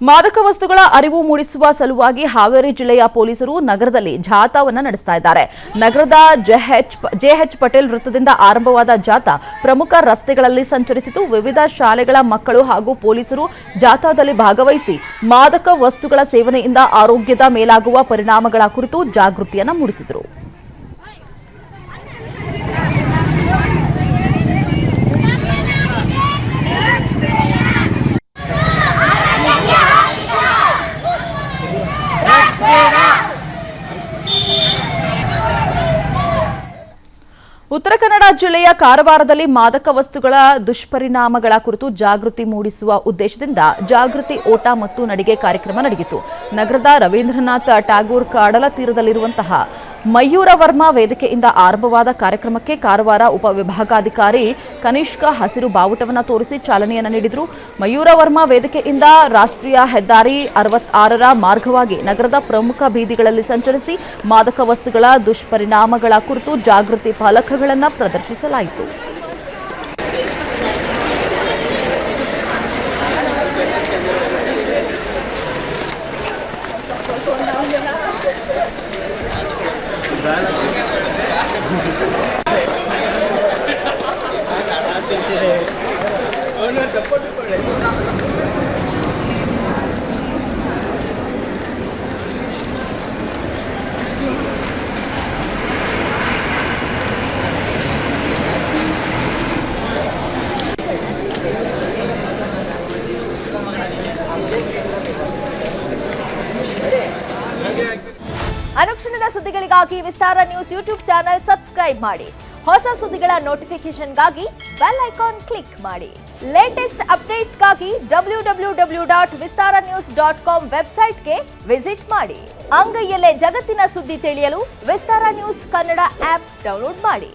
ಮಾದಕ ವಸ್ತುಗಳ ಅರಿವು ಮೂಡಿಸುವ ಸಲುವಾಗಿ ಹಾವೇರಿ ಜಿಲ್ಲೆಯ ಪೊಲೀಸರು ನಗರದಲ್ಲಿ ಜಾಥಾವನ್ನು ನಡೆಸ್ತಾ ಇದ್ದಾರೆ. ನಗರದ ಜೆಎಚ್ ಪಟೇಲ್ ವೃತ್ತದಿಂದ ಆರಂಭವಾದ ಜಾಥಾ ಪ್ರಮುಖ ರಸ್ತೆಗಳಲ್ಲಿ ಸಂಚರಿಸಿತು. ವಿವಿಧ ಶಾಲೆಗಳ ಮಕ್ಕಳು ಹಾಗೂ ಪೊಲೀಸರು ಜಾಥಾದಲ್ಲಿ ಭಾಗವಹಿಸಿ ಮಾದಕ ವಸ್ತುಗಳ ಸೇವನೆಯಿಂದ ಆರೋಗ್ಯದ ಮೇಲಾಗುವ ಪರಿಣಾಮಗಳ ಕುರಿತು ಜಾಗೃತಿಯನ್ನು ಮೂಡಿಸಿದರು. ಉತ್ತರ ಕನ್ನಡ ಜಿಲ್ಲೆಯ ಕಾರವಾರದಲ್ಲಿ ಮಾದಕ ವಸ್ತುಗಳ ದುಷ್ಪರಿಣಾಮಗಳ ಕುರಿತು ಜಾಗೃತಿ ಮೂಡಿಸುವ ಉದ್ದೇಶದಿಂದ ಜಾಗೃತಿ ಓಟ ಮತ್ತು ನಡಿಗೆ ಕಾರ್ಯಕ್ರಮ ನಡೆಯಿತು. ನಗರದ ರವೀಂದ್ರನಾಥ್ ಟ್ಯಾಗೋರ್ ಕಡಲ ತೀರದಲ್ಲಿರುವಂತಹ ಮಯೂರ ವರ್ಮಾ ವೇದಿಕೆಯಿಂದ ಆರಂಭವಾದ ಕಾರ್ಯಕ್ರಮಕ್ಕೆ ಕಾರವಾರ ಉಪವಿಭಾಗಾಧಿಕಾರಿ ಕನಿಷ್ಕ ಹಸಿರು ಬಾವುಟವನ್ನು ತೋರಿಸಿ ಚಾಲನೆಯನ್ನು ನೀಡಿದರು. ಮಯೂರ ವರ್ಮಾ ವೇದಿಕೆಯಿಂದ ರಾಷ್ಟ್ರೀಯ ಹೆದ್ದಾರಿ 66ರ ಮಾರ್ಗವಾಗಿ ನಗರದ ಪ್ರಮುಖ ಬೀದಿಗಳಲ್ಲಿ ಸಂಚರಿಸಿ ಮಾದಕ ವಸ್ತುಗಳ ದುಷ್ಪರಿಣಾಮಗಳ ಕುರಿತು ಜಾಗೃತಿ ಫಲಕಗಳನ್ನು ಪ್ರದರ್ಶಿಸಲಾಯಿತು. ಅನುಕ್ಷಣದ ಸುದ್ದಿಗಳಿಗಾಗಿ ವಿಸ್ತಾರ ನ್ಯೂಸ್ ಯೂಟ್ಯೂಬ್ ಚಾನೆಲ್ ಸಬ್ಸ್ಕ್ರೈಬ್ ಮಾಡಿ. ಹೊಸ ಸುದ್ದಿಗಳ ನೋಟಿಫಿಕೇಶನ್ಗಾಗಿ ಬೆಲ್ ಐಕಾನ್ ಕ್ಲಿಕ್ ಮಾಡಿ. ಲೇಟೆಸ್ಟ್ ಅಪ್ಡೇಟ್ಸ್ಗಾಗಿ www.vistaranews.com ವೆಬ್ಸೈಟ್ಗೆ ವಿಸಿಟ್ ಮಾಡಿ. ಅಂಗೈಯಲ್ಲೇ ಜಗತ್ತಿನ ಸುದ್ದಿ ತಿಳಿಯಲು ವಿಸ್ತಾರ ನ್ಯೂಸ್ ಕನ್ನಡ ಆಪ್ ಡೌನ್ಲೋಡ್ ಮಾಡಿ.